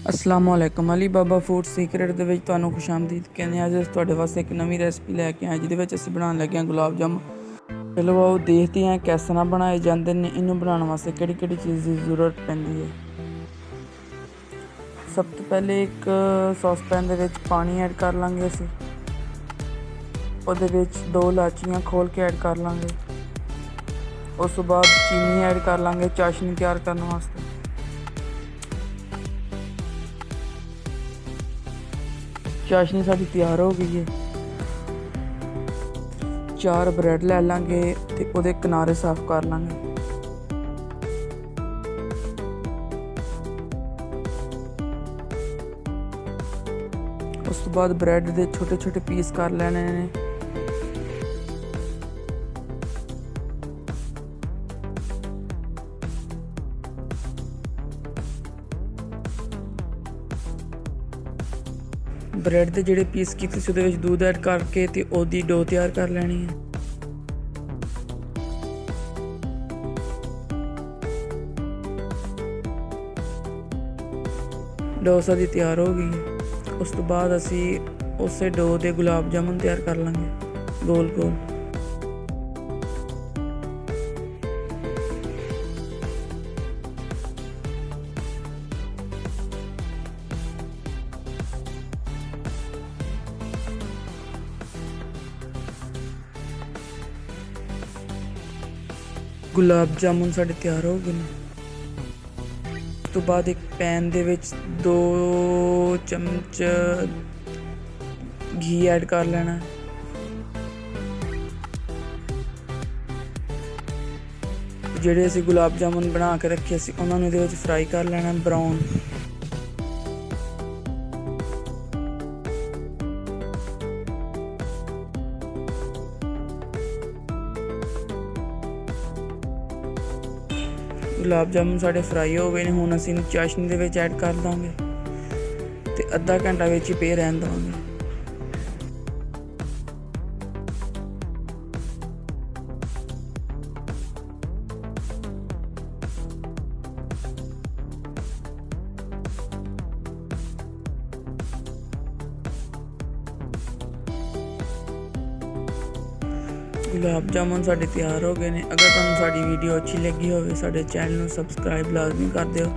अस्सलामुअलैकुम अली बाबा food secret ਦੇ ਵਿੱਚ ਤੁਹਾਨੂੰ ਖੁਸ਼ਾਮਦੀਦ ਕਹਿੰਦੇ ਹਾਂ। ਅੱਜ ਤੁਹਾਡੇ ਵਾਸਤੇ ਇੱਕ ਨਵੀਂ ਰੈਸਪੀ ਲੈ ਕੇ ਆਏ ਜਿਹਦੇ ਵਿੱਚ ਅਸੀਂ ਬਣਾਉਣ ਲੱਗੇ ਹਾਂ ਗੁਲਾਬ ਜਾਮੁਨ। ਚਲੋ ਆਓ ਦੇਖਦੇ ਹਾਂ ਕਿਸ ਤਰ੍ਹਾਂ ਬਣਾਏ ਜਾਂਦੇ ਨੇ। ਇਹਨੂੰ ਬਣਾਉਣ ਵਾਸਤੇ ਕਿਹੜੀ ਕਿਹੜੀ ਚੀਜ਼ ਦੀ ਜ਼ਰੂਰਤ ਪੈਂਦੀ ਹੈ। ਸਭ ਤੋਂ ਪਹਿਲੇ ਇੱਕ ਸੌਸਪੈਨ ਦੇ ਵਿੱਚ ਪਾਣੀ ਐਡ ਕਰ ਲਾਂਗੇ ਅਸੀਂ। ਉਹਦੇ ਵਿੱਚ 2 ਇਲਾਚੀਆਂ ਖੋਲ ਕੇ ਐਡ ਕਰ ਲਾਂਗੇ। ਉਸ ਤੋਂ ਬਾਅਦ ਚੀਨੀ ਐਡ ਕਰ ਲਾਂਗੇ ਚਾਸ਼ਨੀ ਤਿਆਰ ਕਰਨ ਵਾਸਤੇ। ਚਾਸ਼ਨੀ ਸਾਡੀ ਤਿਆਰ ਹੋ ਗਈ ਹੈ। 4 ਬ੍ਰੈਡ ਲੈ ਲਾਂਗੇ ਤੇ ਉਹਦੇ ਕਿਨਾਰੇ ਸਾਫ਼ ਕਰ ਲਾਂਗੇ। ਉਸ ਤੋਂ ਬਾਅਦ ਬ੍ਰੈਡ ਦੇ ਛੋਟੇ ਛੋਟੇ ਪੀਸ ਕਰ ਲੈਣੇ ਨੇ। ब्रेड के जोड़े पीस किए दूध ऐड करके तो ओदी डो तैयार कर लेनी है। डो साडी तैयार हो गई। उस तो बाद असी उस डो के गुलाब जामुन तैयार कर लेंगे गोल गोल। गुलाब जामुन साढ़े तैयार हो गए। उस तो बाद एक पैन दे विच 2 चमच घी ऐड कर लेना। जिहड़े असीं गुलाब जामुन बना के रखे सी उन्हां नूं इहदे विच फ्राई कर लेना ब्राउन। गुलाब जामुन साढ़े फ्राई हो गए हैं। हुण असीं चाशनी दे विच ऐड कर दांगे ते अद्धा घंटा विच ही पे रहन देवांगे। गुलाब जामुन साढ़े तैयार हो गए हैं। अगर तुहानूं साडी वीडियो अच्छी लगी हो साडे चैनल नूं सबसक्राइब लाजमी कर दिओ।